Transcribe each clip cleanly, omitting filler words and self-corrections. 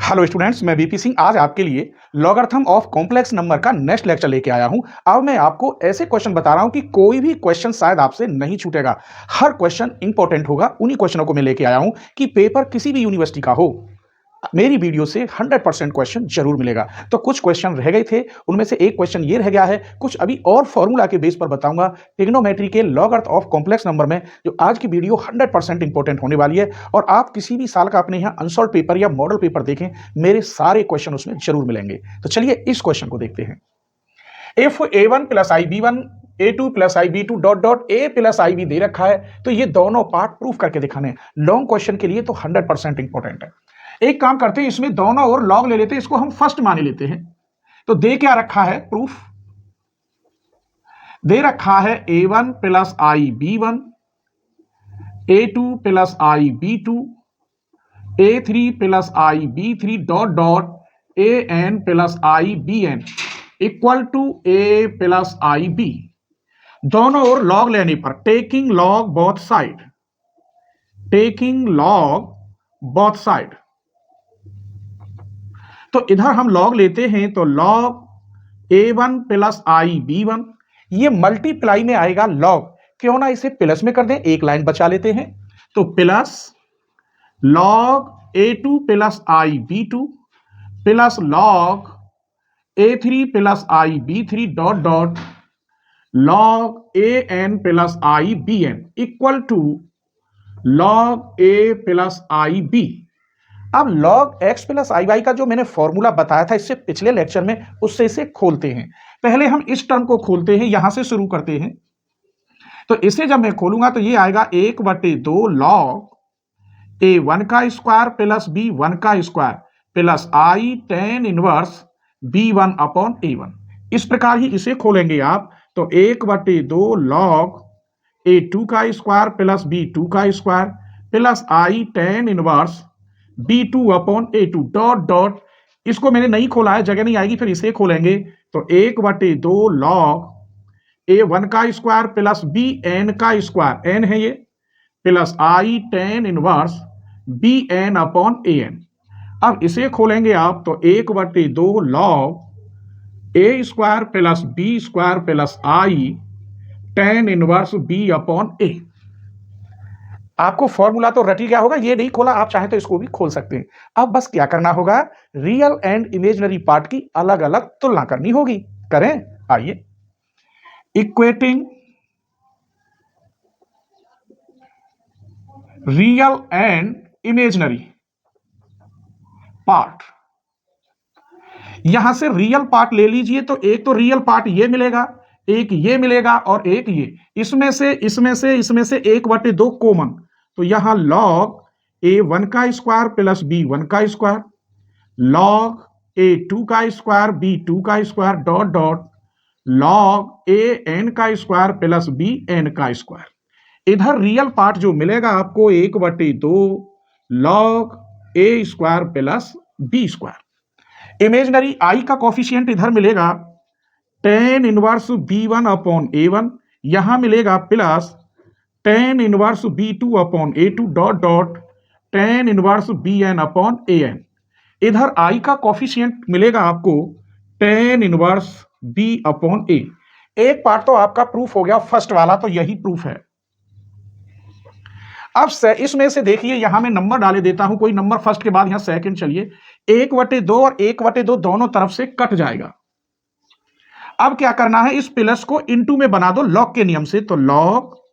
Hello students, मैं BP Singh आज आपके लिए लॉगरिथम ऑफ कॉम्प्लेक्स नंबर का नेक्स्ट लेक्चर लेके आया हूं। अब मैं आपको ऐसे क्वेश्चन बता रहा हूं कि कोई भी क्वेश्चन शायद आपसे नहीं छूटेगा। हर क्वेश्चन इंपॉर्टेंट होगा। उन्हीं क्वेश्चनों को मैं लेके आया हूं कि पेपर किसी भी यूनिवर्सिटी का हो, मेरी वीडियो से 100% क्वेश्चन जरूर मिलेगा। तो कुछ क्वेश्चन रह गए थे, उनमें से एक क्वेश्चन ये रह गया है। कुछ अभी और फॉर्मूला के बेस पर बताऊंगा ट्रिग्नोमेट्री के लॉगरिथम ऑफ कॉम्प्लेक्स नंबर में, जो आज की वीडियो 100% इंपॉर्टेंट होने वाली है। और आप किसी भी साल का अपने यहाँ अनसॉल्व पेपर या मॉडल पेपर देखें, मेरे सारे क्वेश्चन उसमें जरूर मिलेंगे। तो चलिए इस क्वेश्चन को देखते हैं। If a1 plus i b1 a2 plus i b2 dot dot a plus i b दे रखा है, तो ये दोनों पार्ट प्रूफ करके दिखाने। लॉन्ग क्वेश्चन के लिए तो 100% इंपॉर्टेंट है। एक काम करते हैं, इसमें दोनों ओर लॉग ले लेते हैं, इसको हम फर्स्ट मान लेते हैं। तो दे क्या रखा है, प्रूफ दे रखा है a1 plus i b1 a2 plus i b2 a3 plus i b3 dot dot an plus i bn equal to a plus i b। दोनों ओर लॉग लेने पर taking log both side, taking log both side, तो इधर हम log लेते हैं तो log a1 plus i b1, ये मल्टीप्लाई में आएगा लॉग, क्यों ना इसे प्लस में कर दें, एक लाइन बचा लेते हैं। तो plus log a2 plus i b2 plus log a3 plus i b3 dot dot log an plus i bn equal to log a plus i b। अब log x plus i y का जो मैंने formula बताया था इससे पिछले lecture में, उससे इसे खोलते हैं। पहले हम इस टर्म को खोलते हैं, यहां से शुरू करते हैं। तो इसे जब मैं खोलूंगा तो ये आएगा 1/2 लॉग a1 का स्क्वायर प्लस b1 का स्क्वायर प्लस आई tan inverse b1 upon a1। इस प्रकार ही इसे खोलेंगे आप, तो 1/2 लॉग a2 का स्क्वायर प्लस b2 का स्क्वायर प्लस आई tan inverse b2 upon a2 dot dot, इसको मैंने नहीं खोला है, जगह नहीं आएगी, फिर इसे खोलेंगे। तो 1/2 लॉग a1 का स्क्वायर प्लस bn का स्क्वायर, n है ये, plus I tan inverse bn upon an। अब इसे खोलेंगे आप तो 1/2 log a square plus b square plus I tan inverse b upon a। आपको फॉर्मूला तो रट ही गया होगा, ये नहीं खोला, आप चाहें तो इसको भी खोल सकते हैं। अब बस क्या करना होगा, रियल एंड इमेजिनरी पार्ट की अलग अलग तुलना करनी होगी। करें, आइए। Equating real and imaginary part, यहां से रियल पार्ट ले लीजिए, तो एक तो रियल पार्ट ये मिलेगा, एक ये मिलेगा और एक ये। इसमें से 1/2 कॉमन, तो यहां लॉग a1 का स्क्वायर प्लस b1 का स्क्वायर लॉग a2 का स्क्वायर b2 का square dot dot log an का स्क्वायर प्लस bn का स्क्वायर। इधर रियल पार्ट जो मिलेगा आपको 1/2 log a square plus b square. Imaginary i का कॉफिशिएंट इधर मिलेगा tan inverse b1 upon a1, यहां मिलेगा plus tan inverse b2 upon a2 dot dot tan inverse bn upon an। इधर आई का कॉफिशिएंट मिलेगा आपको tan inverse b upon a। एक पार्ट तो आपका प्रूफ हो गया, फर्स्ट वाला तो यही प्रूफ है। अब इसमें से देखिए, यहां मैं नंबर डाले देता हूं, कोई नंबर फर्स्ट के बाद यहां सेकंड। चलिए, 1/2 और 1/2 दोनों तरफ से कट जाएगा। अब क्या करना है, इस प्लस को इनटू में बना दो लॉग के नियम से। तो लॉग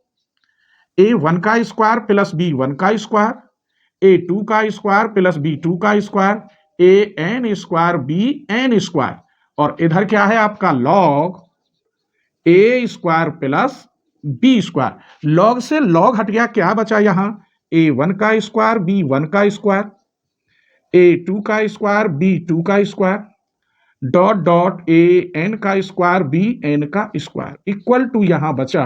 a1 का स्क्वायर प्लस b1 का स्क्वायर a2 का स्क्वायर प्लस b2 का square an square bn square, और इधर क्या है आपका log a square plus b square. Log से लॉग हट गया, क्या बचा यहां, a1 का स्क्वायर b1 का स्क्वायर a2 का स्क्वायर b2 का स्क्वायर डॉट डॉट an का स्क्वायर bn का स्क्वायर इक्वल टू यहां बचा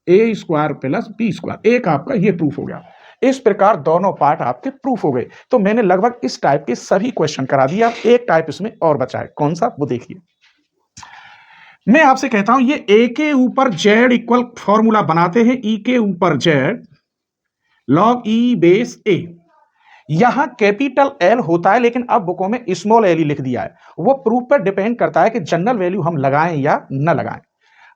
a square plus b square. एक आपका ये प्रूफ हो गया। इस प्रकार दोनों पार्ट आपके प्रूफ हो गए। तो मैंने लगभग इस टाइप के सभी क्वेश्चन करा दिया। एक टाइप इसमें और बचा है, कौन सा, वो देखिए। मैं आपसे कहता हूं, ये a के ऊपर z इक्वल फॉर्मूला बनाते हैं, e के ऊपर z log e base a। यहां कैपिटल एल होता है, लेकिन अब बुकों में स्मॉल एल ही लिख दिया है। वो प्रूफ पर डिपेंड करता है कि जनरल वैल्यू हम लगाएं या न लगाएं।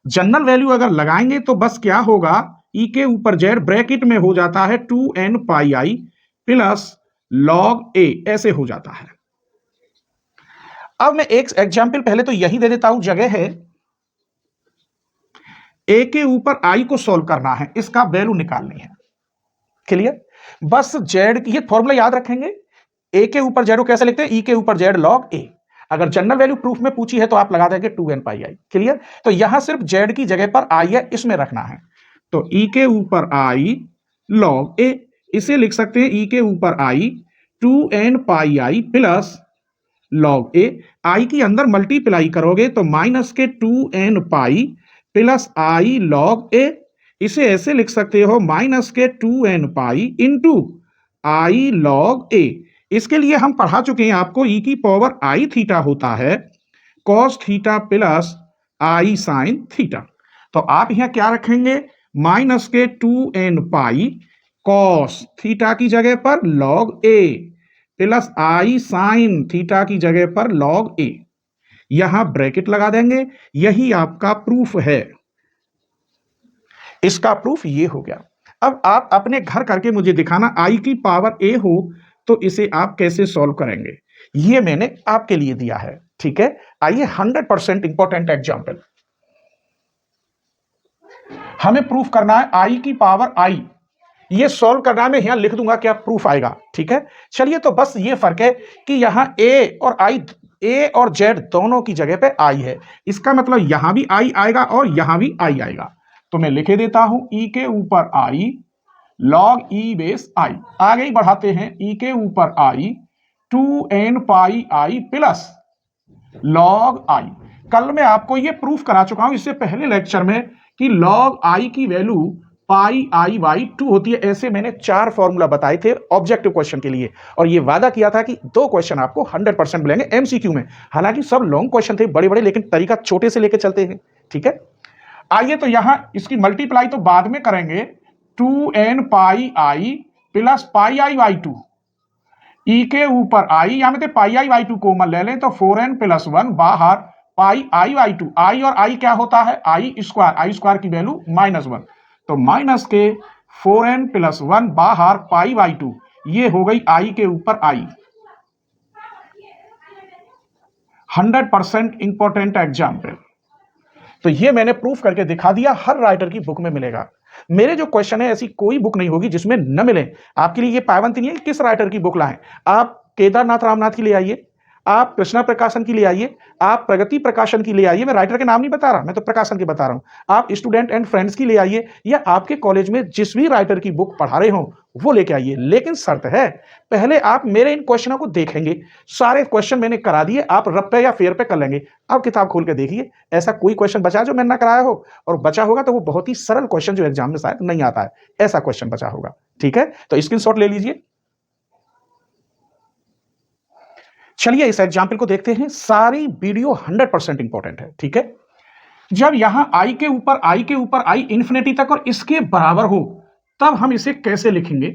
जनरल वैल्यू अगर लगाएंगे तो बस क्या होगा, ई के ऊपर जेड ब्रैकेट में हो जाता है 2n pi i plus log ए, ऐसे हो जाता है। अब मैं एक एग्जाम्पल पहले तो यही दे देता हूं, जगह है ए के ऊपर आई को सॉल्व करना है, इसका वैल्यू निकालनी है। क्लियर? बस जेड ये फॉर्मूला याद रखेंगे, ए के ऊपर जेड को कैसे लिखते हैं, ई के ऊपर जेड लॉग ए। अगर जनरल वैल्यू प्रूफ में पूछी है तो आप लगा देंगे 2n पाई आई। क्लियर? तो यहां सिर्फ जेड की जगह पर आई है, इसमें रखना है। तो ई के ऊपर आई लॉग ए, इसे लिख सकते हैं ई के ऊपर आई 2n pi i plus log ए। आई की अंदर मल्टीप्लाई करोगे तो माइनस के 2n pi plus I log ए, इसे ऐसे लिख सकते हो माइनस के 2n pi into I log ए। इसके लिए हम पढ़ा चुके हैं आपको, ई की पावर आई थीटा होता है कॉस थीटा प्लस आई साइन थीटा। तो आप यहां क्या रखेंगे, माइनस के 2n पाई कॉस थीटा की जगह पर लॉग ए प्लस आई साइन थीटा की जगह पर लॉग ए, यहां ब्रैकेट लगा देंगे। यही आपका प्रूफ है। इसका प्रूफ ये हो गया। अब आप अपने घर करके मुझे दिखाना, आई की पावर ए हो तो इसे आप कैसे सॉल्व करेंगे, ये मैंने आपके लिए दिया है। ठीक है, आइए 100% इंपॉर्टेंट एग्जांपल। हमें प्रूफ करना है आई की पावर आई, ये सॉल्व करना है, मैं यहां लिख दूंगा क्या प्रूफ आएगा। ठीक है, चलिए, तो बस ये फर्क है कि यहां ए और आई, ए और जेड दोनों की जगह पे आई है, इसका मतलब यहां भी आई आएगा और यहां भी आई आएगा। तो मैं लिखे देता हूं ई के ऊपर आई लॉग ई बेस आई, आगे ही बढ़ाते हैं, ई के ऊपर आई 2n pi i plus log I. कल मैं आपको ये प्रूफ करा चुका हूं इससे पहले लेक्चर में कि लॉग आई की वैल्यू पाई आई बाई 2 होती है। ऐसे मैंने 4 फॉर्मूला बताए थे ऑब्जेक्टिव क्वेश्चन के लिए, और ये वादा किया था कि 2 क्वेश्चन आपको 100% मिलेंगे एमसीक्यू में। हालांकि सब लॉन्ग क्वेश्चन थे, बड़े बड़े, लेकिन तरीका छोटे से लेकर चलते हैं। ठीक है, आइए तो यहां इसकी मल्टीप्लाई तो बाद में करेंगे, 2n pi i plus pi I by 2, ई के ऊपर आई, यहां में पाई आई बाई 2 कॉमन ले लें तो 4n प्लस 1 बाहर पाई आई बाई 2, आई और आई क्या होता है, आई स्क्वायर की वैल्यू -1, तो माइनस के 4n प्लस 1 बाहर पाई बाई 2, ये हो गई आई के ऊपर आई। 100% इंपॉर्टेंट एग्जाम्पल। तो ये मैंने प्रूफ करके दिखा दिया, हर राइटर की बुक में मिलेगा। मेरे जो क्वेश्चन है ऐसी कोई बुक नहीं होगी जिसमें न मिले। आपके लिए ये पाबंदी नहीं है कि किस राइटर की बुक लाएं। आप केदारनाथ रामनाथ की ले आइए, आप कृष्णा प्रकाशन की ले आइए, आप प्रगति प्रकाशन की ले आइए, मैं राइटर के नाम नहीं बता रहा, मैं तो प्रकाशन की बता रहा हूं। आप स्टूडेंट एंड फ्रेंड्स की ले आइए, या आपके कॉलेज में जिस भी राइटर की बुक पढ़ा रहे हो वो लेके आइए। लेकिन शर्त है, पहले आप मेरे इन क्वेश्चनों को देखेंगे। सारे क्वेश्चन मैंने करा दिए, आप रफ या फेयर पे कर लेंगे। आप किताब खोल के देखिए, ऐसा कोई क्वेश्चन बचा जो मैंने ना कराया हो, और बचा होगा तो वो बहुत ही सरल क्वेश्चन जो एग्जाम में शायद नहीं आता है, ऐसा क्वेश्चन बचा होगा। ठीक है, तो स्क्रीनशॉट ले लीजिए। चलिए इस एग्जाम्पल को देखते हैं। सारी वीडियो 100% इंपॉर्टेंट है। ठीक है, जब यहां आई के ऊपर आई इंफिनिटी तक और इसके बराबर हो, तब हम इसे कैसे लिखेंगे।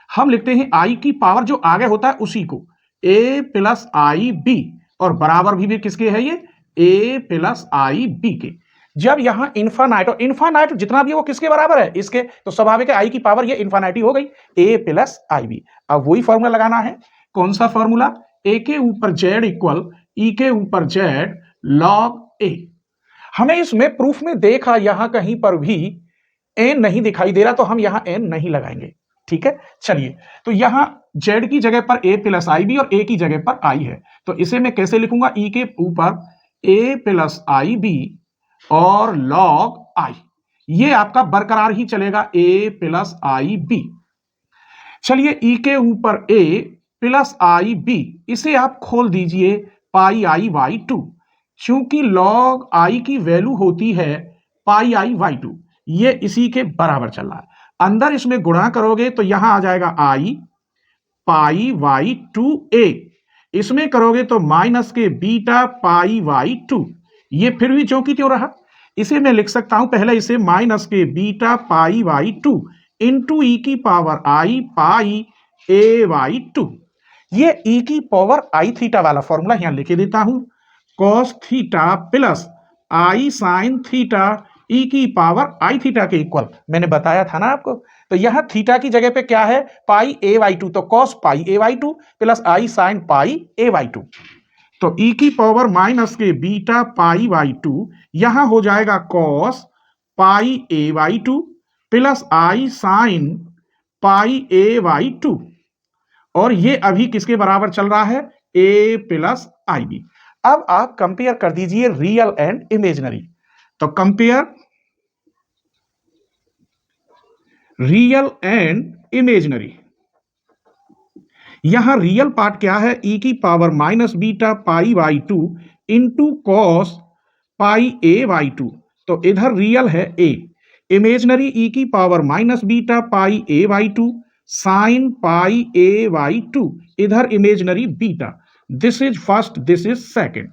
हम लिखते हैं आई की पावर जो आगे होता है उसी को, ए प्लस आई बी, और बराबर भी किसके है, ये ए प्लस आई बी के। जब यहां इन्फानाइट, और इन्फानाइट जितना भी है वो किसके बराबर है, इसके, तो स्वाभाविक है आई की पावर ये इन्फानाइटी हो गई, ए प्लस आई बी। अब वही फॉर्मूला लगाना है। कौन सा फॉर्मूला, ए के ऊपर जेड इक्वल ई के ऊपर जेड लॉग ए। हमें इसमें प्रूफ में देखा यहां कहीं पर भी एन नहीं दिखाई दे रहा, तो हम यहां एन नहीं लगाएंगे। ठीक है, चलिए, तो यहां जेड की जगह पर ए प्लस आई बी और ए की जगह पर आई है, तो इसे मैं कैसे लिखूंगा, ई के ऊपर ए प्लस आई बी और लॉग आई, ये आपका बरकरार ही चलेगा, ए प्लस आई बी। चलिए, ई के ऊपर ए प्लस आई बी, इसे आप खोल दीजिए पाई आई बाई 2, चूंकि लॉग आई की वैल्यू होती है पाई आई बाई 2, ये इसी के बराबर चल रहा है। अंदर इसमें गुणा करोगे तो यहां आ जाएगा आई पाई बाई 2 ए, इसमें करोगे तो माइनस के बीटा पाई बाई 2, ये फिर भी ज्यों की त्यों रहा। इसे मैं लिख सकता हूं, पहले इसे माइनस के बीटा पाई बाई 2 इंटू ई की पावर आई पाई a/2। ये e की पावर i थीटा वाला फॉर्मूला यहां लिखे देता हूं, cos theta plus i sin theta e की पावर i थीटा के इक्वल, मैंने बताया था ना आपको। तो यहां थीटा की जगह पे क्या है, पाई a/2, तो cos pi a/2 plus i sin pi a/2। तो e की पावर माइनस के बीटा पाई/2 यहां हो जाएगा cos pi a/2 plus i sin pi a/2, और ये अभी किसके बराबर चल रहा है, a प्लस ib। अब आप कंपेयर कर दीजिए रियल एंड इमेजिनरी। तो कंपेयर रियल एंड इमेजिनरी। यहां रियल पार्ट क्या है, e की पावर माइनस बीटा पाई/2 इंटू कॉस पाई a/2, तो इधर रियल है a। इमेजिनरी e की power minus beta pi a/2 sine pi a/2, इधर imaginary beta. This is first, this is second.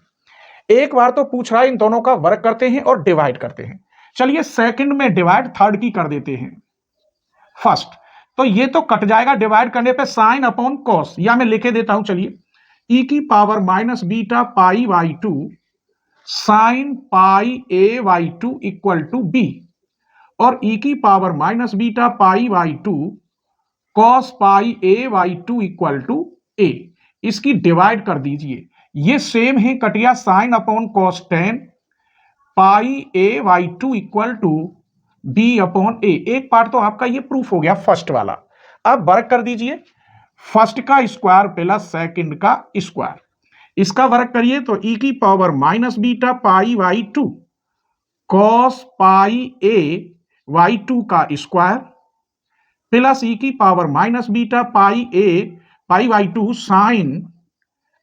एक बार तो पूछ रहा है इन दोनों का वर्क करते हैं और डिवाइड करते हैं। चलिए सेकंड में डिवाइड थर्ड की कर देते हैं फर्स्ट। तो ये तो कट जाएगा डिवाइड करने पे, साइन अपॉन कॉस, या मैं लिखे देता हूं, चलिए e की पावर माइनस बीटा पाई/2 sine pi a/2 equal to b, और e की पावर माइनस बीटा पाई/2 cos pi a/2 equal to a। इसकी डिवाइड कर दीजिए, ये सेम है, कटिया sine upon cos tan pi a/2 equal to b upon a। एक पार्ट तो आपका ये प्रूफ हो गया फर्स्ट वाला। अब वर्क कर दीजिए, फर्स्ट का स्क्वायर प्लस सेकंड का स्क्वायर, इसका वर्क करिए तो e की पावर माइनस बीटा पाई/2 कॉस पाई a/2 का स्क्वायर प्लस e की पावर माइनस बीटा पाई/2 साइन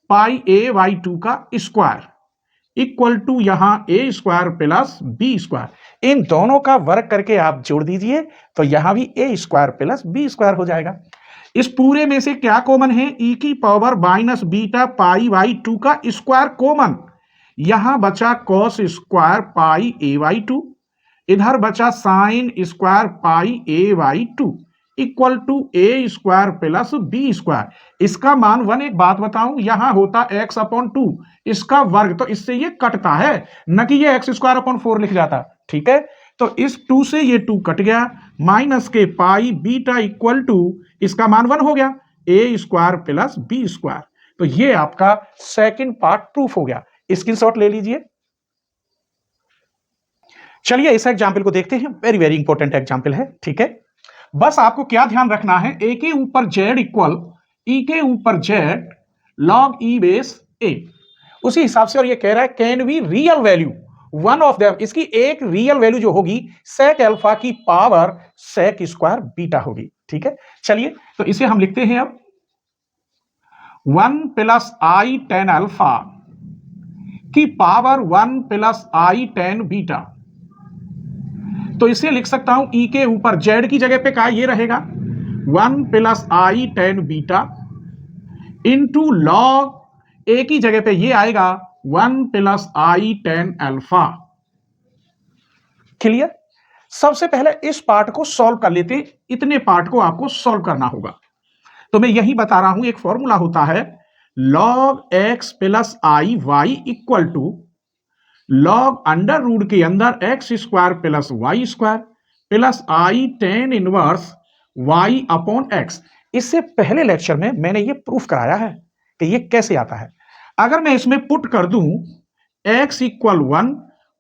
पाई a/2 का स्क्वायर इक्वल टू यहां a square plus b square. इन दोनों का वर्क करके आप जोड़ दीजिए तो यहां भी a square plus b square हो जाएगा। इस पूरे में से क्या कॉमन है, e की पावर माइनस बीटा पाई/2 का स्क्वायर कॉमन, यहां बचा cos स्क्वायर पाई a/2, इधर बचा sine square pi a/2 equal to a square plus b square. इसका मान 1, एक बात बताऊं, यहां होता x अपॉन 2, इसका वर्ग, तो इससे ये कटता है, न कि ये x स्क्वायर अपॉन 4 लिख जाता। ठीक है, तो इस 2 से ये 2 कट गया, माइनस के पाई बीटा इक्वल टू, इसका मान 1 हो गया, a square plus b square. तो ये आपका सेकंड पार्ट प्रूफ हो गया। स्क्रीनशॉट ले लीजिए। चलिए इस एग्जाम्पल को देखते हैं, वेरी वेरी इंपॉर्टेंट एग्जाम्पल है। ठीक है, बस आपको क्या ध्यान रखना है, a के ऊपर z इक्वल e के ऊपर z log e base a, उसी हिसाब से। और ये कह रहा है can be real value one of them, इसकी एक रियल वैल्यू जो होगी सेक अल्फा की पावर सेक स्क्वायर बीटा होगी। ठीक है, चलिए तो इसे हम लिखते हैं अब 1 प्लस आई टेन अल्फा की power 1 plus i tan beta. तो इसे लिख सकता हूं e के ऊपर z की जगह पे क्या ये रहेगा 1 plus i tan beta into log a की जगह पे ये आएगा 1 plus i tan alpha. Clear? सबसे पहले इस पार्ट को सॉल्व कर लेते हैं, इतने पार्ट को आपको सॉल्व करना होगा। तो मैं यही बता रहा हूं, एक फॉर्मूला होता है log x plus i y equal to log under root के अंदर x square plus y square plus i tan inverse y upon x. इससे पहले लेक्चर में मैंने ये प्रूफ कराया है कि ये कैसे आता है। अगर मैं इसमें पुट कर दूं x equal 1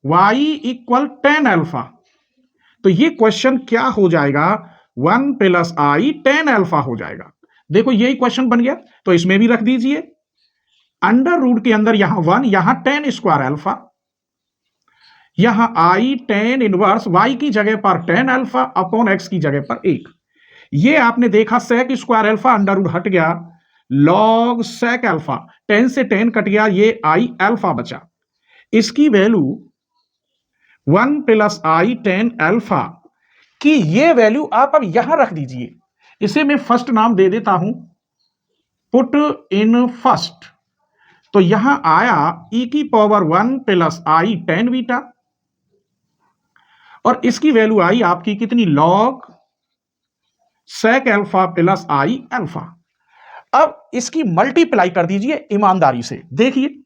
y equal tan alpha, तो ये क्वेश्चन क्या हो जाएगा 1 प्लस आई टेन अल्फा हो जाएगा। देखो यही क्वेश्चन बन गया, तो इसमें भी रख दीजिए अंडर रूट के अंदर यहां 1, यहां टेन स्क्वायर अल्फा, यहां आई टेन इनवर्स वाई की जगह पर टेन अल्फा अपॉन एक्स की जगह पर 1। ये आपने देखा sec square alpha under root हट गया, लॉग सेक अल्फा 10 से 10 कट गया, ये आई अल्फा बचा। इसकी value 1 plus i tan alpha की ये वैल्यू आप अब यहां रख दीजिए। इसे मैं फर्स्ट नाम दे देता हूं, पुट इन फर्स्ट। तो यहां आया e की power 1 plus i tan beta, और इसकी वैल्यू आई आपकी कितनी log sec alpha plus i alpha. अब इसकी मल्टीप्लाई कर दीजिए ईमानदारी से। देखिए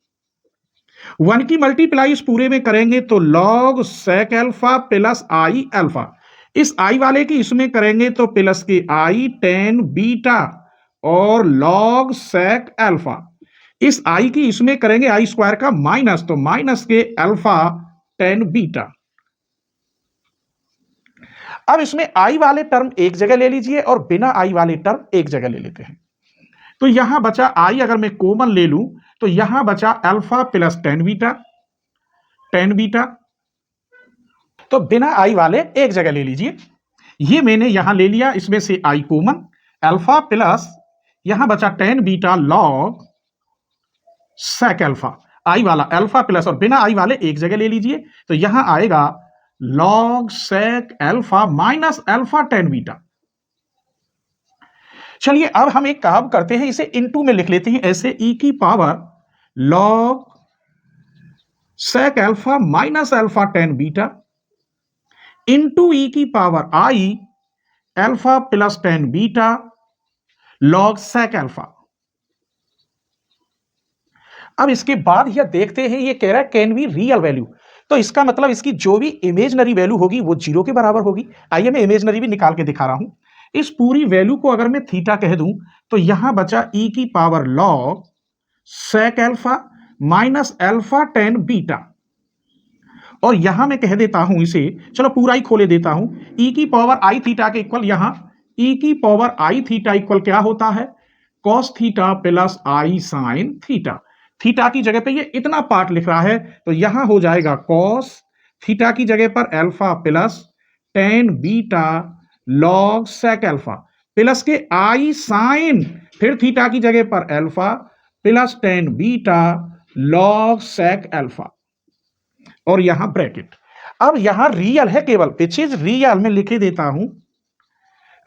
1 की मल्टीप्लाई इस पूरे में करेंगे तो log sec alpha plus i alpha, इस आई वाले की इसमें करेंगे तो प्लस के आई tan बीटा और log sec अल्फा, इस आई की इसमें करेंगे आई स्क्वायर का माइनस तो माइनस के अल्फा tan बीटा। अब इसमें आई वाले टर्म एक जगह ले लीजिए और बिना आई वाले टर्म एक जगह ले लेते हैं। तो यहां बचा आई, अगर मैं कॉमन ले लूं तो यहां बचा अल्फा प्लस tan बीटा। तो बिना आई वाले एक जगह ले लीजिए, ये मैंने यहां ले लिया, इसमें से आई कॉमन, अल्फा प्लस यहां बचा tan beta log sec alpha, i वाला अल्फा प्लस और बिना आई वाले एक जगह ले लीजिए, तो यहां आएगा log sec alpha minus alpha tan beta. चलिए अब हम एक काम करते हैं, इसे इनटू में लिख लेते हैं ऐसे, e की power log sec alpha minus alpha tan beta into e की power i alpha plus tan beta log sec alpha. अब इसके बाद यह देखते हैं, ये कह रहा है कैन बी रियल वैल्यू, तो इसका मतलब इसकी जो भी इमेजनरी वैल्यू होगी वो 0 के बराबर होगी। आइए मैं इमेजनरी भी निकाल के दिखा रहा हूं। इस पूरी वैल्यू को अगर मैं थीटा कह दूं तो यहां बचा e की power log sec alpha minus alpha tan beta, और यहां मैं कह देता हूं इसे, चलो पूरा ही खोले देता हूं, e की पावर आई थीटा के इक्वल, यहां e की पावर आई थीटा इक्वल क्या होता है, cos थीटा प्लस आई साइन थीटा। थीटा की जगह पे ये इतना पार्ट लिख रहा है तो यहां हो जाएगा cos थीटा की जगह पर alpha plus tan beta log sec alpha plus के आई साइन, फिर थीटा की जगह पर alpha plus tan beta log sec alpha, और यहां ब्रैकेट। अब यहां रियल है केवल, विच इज रियल में लिखे देता हूं,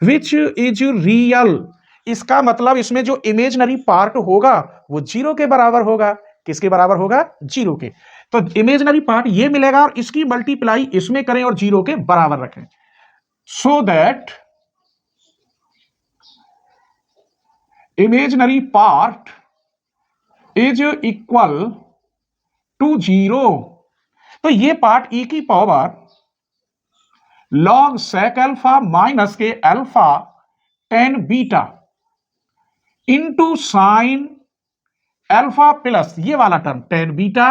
विच इज रियल, इसका मतलब इसमें जो इमेजनरी पार्ट होगा वो 0 के बराबर होगा। किसके बराबर होगा, 0 के। तो इमेजनरी पार्ट ये मिलेगा और इसकी मल्टीप्लाई इसमें करें और 0 के बराबर रखें, so that imaginary part is equal to 0। तो ये पार्ट e की power log sec alpha minus के alpha tan beta into sine alpha plus ये वाला term tan beta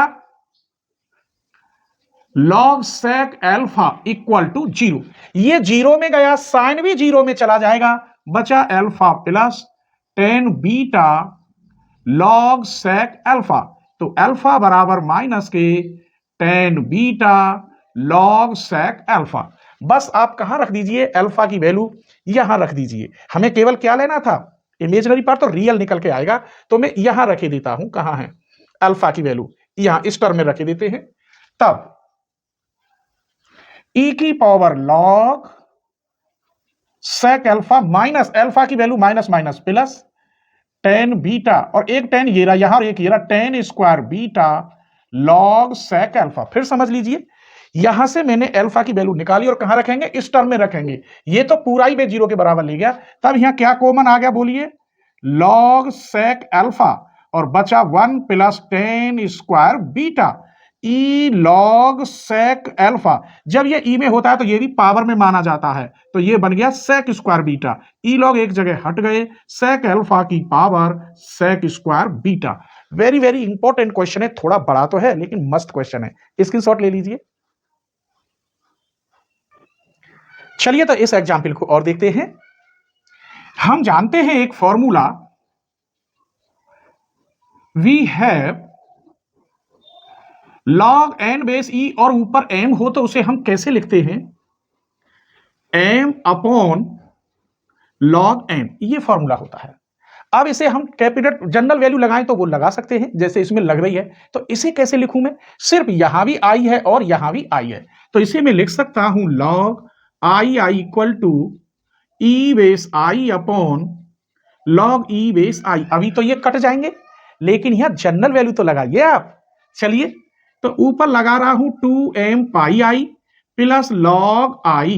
log sec alpha equal to 0। ये 0 में गया, साइन भी 0 में चला जाएगा, बचा alpha plus tan beta log sec alpha, तो अल्फा बराबर माइनस के tan beta log sec alpha. बस आप कहां रख दीजिए, अल्फा की वैल्यू यहां रख दीजिए। हमें केवल क्या लेना था, इमेजनरी पार्ट, तो रियल निकल के आएगा, तो मैं यहां रखे देता हूं, कहां है अल्फा की वैल्यू, यहां इस टर्म में रखे देते हैं। तब e की power log sec alpha minus alpha की value minus minus plus tan beta, और एक tan ये रहा यहां और एक ये रहा, tan square beta log sec alpha. फिर समझ लीजिए, यहां से मैंने अल्फा की वैल्यू निकाली और कहां रखेंगे, इस टर्म में रखेंगे। ये तो पूरा ही मैं 0 के बराबर ले गया, तब यहां क्या कॉमन आ गया बोलिए, log sec अल्फा, और बचा 1 plus tan square beta e log sec alpha. जब ये e में होता है तो ये भी पावर में माना जाता है, तो ये बन गया sec square beta, e log एक जगह हट गए, sec अल्फा की power sec square beta. Very very important question है, थोड़ा बड़ा तो है लेकिन मस्त क्वेश्चन है, स्क्रीनशॉट ले लीजिए। चलिए तो इस एग्जाम्पल को और देखते हैं। हम जानते हैं एक formula, we have log n base e, और ऊपर m हो तो उसे हम कैसे लिखते हैं, m अपॉन log n, ये फॉर्मूला होता है। अब इसे हम कैपिटल जनरल वैल्यू लगाएं तो वो लगा सकते हैं, जैसे इसमें लग रही है, तो इसे कैसे लिखूं मैं, सिर्फ यहां भी i है और यहां भी i है, तो इसे मैं लिख सकता हूं log i equal to e base i upon log e base i। अभी तो ये कट जाएंगे, लेकिन यहां जनरल वैल्यू तो लगाइए आप। चलिए तो ऊपर लगा रहा हूं 2m pi i plus log i,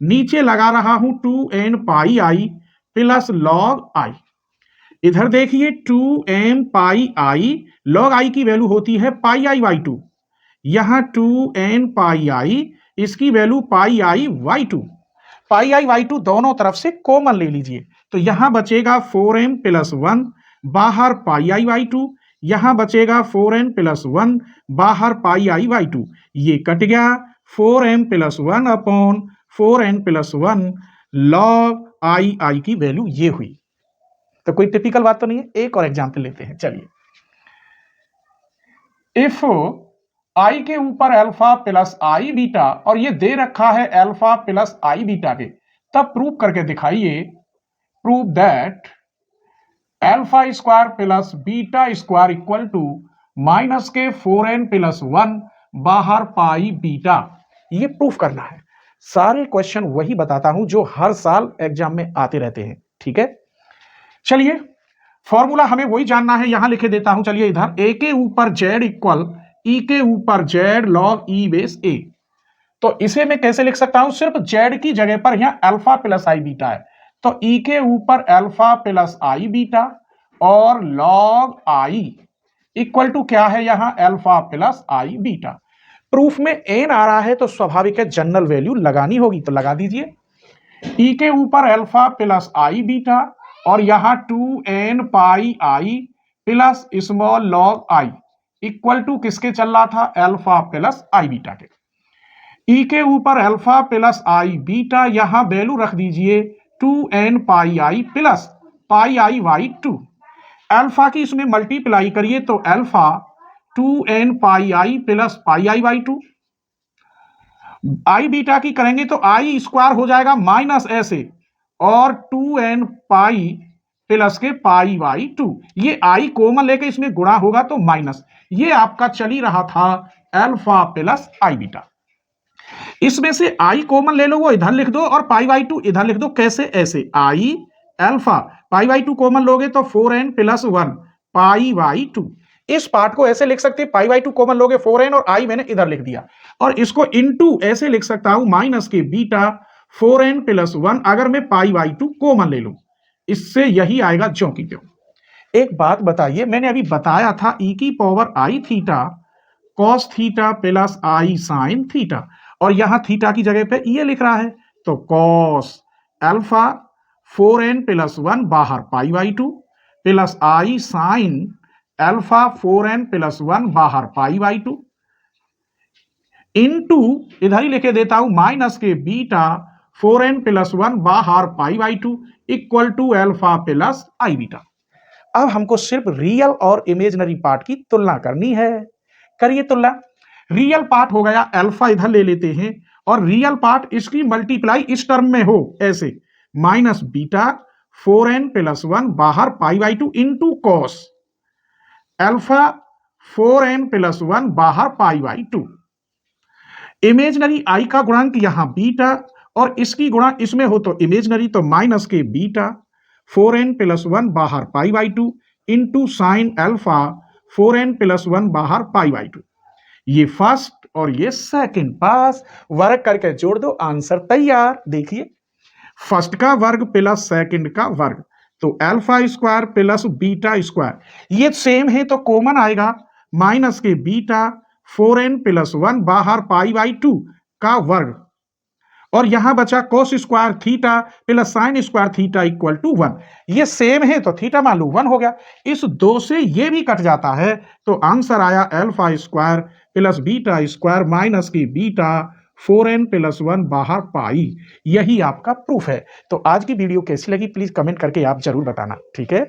नीचे लगा रहा हूं 2n pi i plus log i। इधर देखिए 2m pi I, log I की वैल्यू होती है पाई आई बाई 2, यहां 2n पाई आई, इसकी value pi I by 2। Pi I by 2 दोनों तरफ से कॉमन ले लीजिए, तो यहां बचेगा 4m प्लस 1, बाहर पाई आई बाई 2, यहां बचेगा 4n प्लस 1, बाहर पाई आई बाई 2, ये कट गया। 4m plus 1 upon 4n plus 1 log I की वैल्यू ये हुई। तो कोई टिपिकल बात तो नहीं है। एक और एग्जाम्पल लेते हैं, चलिए। इफ आई के ऊपर अल्फा प्लस आई बीटा, और ये दे रखा है अल्फा प्लस आई बीटा के, तब प्रूव करके दिखाइए, prove that alpha square plus beta square equal to minus के 4n प्लस 1 बाहर पाई बीटा। ये प्रूफ करना है। सारे क्वेश्चन वही बताता हूं जो हर साल एग्जाम में आते रहते हैं, ठीक है। चलिए, फॉर्मूला हमें वही जानना है, यहां लिखे देता हूं। चलिए, इधर ए के ऊपर जेड इक्वल ई के ऊपर जेड लॉग ई बेस ए। तो इसे मैं कैसे लिख सकता हूं? सिर्फ जेड की जगह पर यहां अल्फा प्लस आई बीटा है, तो ई के ऊपर अल्फा प्लस आई बीटा और लॉग आई इक्वल टू क्या है यहां? Alpha plus i beta. Proof में एन आ रहा है तो स्वाभाविक है जनरल वैल्यू लगानी होगी, तो लगा दीजिए। ई के ऊपर अल्फा प्लस आई बीटा और यहां 2n pi i plus small log i equal to किसके चल रहा था? अल्फा प्लस आई बीटा के। ई के ऊपर अल्फा प्लस आई बीटा, यहां वैल्यू रख दीजिए 2n pi i plus pi I by 2। Alpha की इसमें मल्टीप्लाई करिए तो alpha 2n pi i plus pi I by 2। I beta की करेंगे तो आई स्क्वायर हो जाएगा माइनस ऐसे, और 2n पाई प्लस के पाई बाई 2। ये आई कॉमन लेके इसमें गुणा होगा तो माइनस। ये आपका चल ही रहा था अल्फा प्लस आई बीटा। इसमें से आई कॉमन ले लो, वो इधर लिख दो, और पाई बाई 2 इधर लिख दो। कैसे? ऐसे, आई अल्फा पाई बाई 2 कॉमन लोगे तो 4n प्लस 1 पाई बाई 2। इस पार्ट को ऐसे लिख सकते हैं, पाई बाई 2 कॉमन लोगे 4n, और आई मैंने इधर लिख दिया। और इसको इनटू ऐसे लिख सकता हूं माइनस के बीटा 4n प्लस 1, अगर मैं पाई बाई 2 कॉमन ले लूं, इससे यही आएगा ज्यों की त्यों। एक बात बताइए, मैंने अभी बताया था ई की पावर आई थीटा कॉस थीटा प्लस आई साइन थीटा, और यहां थीटा की जगह पे ये लिख रहा है, तो कॉस अल्फा 4n प्लस 1 बाहर pi by 2 plus I sine alpha 4n plus 1 बाहर पाई बाई 2 इनटू इधर ही लिखे देता हूं माइनस के बीटा 4n प्लस 1 बाहर pi by 2 equal to alpha plus i beta. अब हमको सिर्फ रियल और इमेजिनरी पार्ट की तुलना करनी है। करिए तुलना। रियल पार्ट हो गया अल्फा, इधर ले लेते हैं, और रियल पार्ट इसकी मल्टीप्लाई इस टर्म में हो ऐसे, माइनस बीटा 4n प्लस 1 बाहर pi by 2 into cos alpha 4n plus 1 बाहर पाई बाई 2। इमेजिनरी आई का गुणांक यहां बीटा, और इसकी गुणा इसमें हो तो इमेजिनरी, तो माइनस के बीटा 4n प्लस 1 बाहर pi by 2 into sine alpha 4n plus 1 बाहर पाई बाई 2। ये फर्स्ट और ये सेकंड, पास वर्ग करके जोड़ दो, आंसर तैयार। देखिए, फर्स्ट का वर्ग प्लस सेकंड का वर्ग, तो alpha square plus beta square, ये सेम है तो कॉमन आएगा, माइनस के बीटा 4n प्लस 1 बाहर पाई बाई 2 का वर्ग, और यहां बचा cos square theta plus sine square theta equal to 1। ये सेम है तो थीटा मान लो 1 हो गया। इस 2 से ये भी कट जाता है, तो आंसर आया alpha square plus beta square minus की बीटा 4n प्लस 1 बाहर पाई। यही आपका प्रूफ है। तो आज की वीडियो कैसी लगी प्लीज कमेंट करके आप जरूर बताना, ठीक है।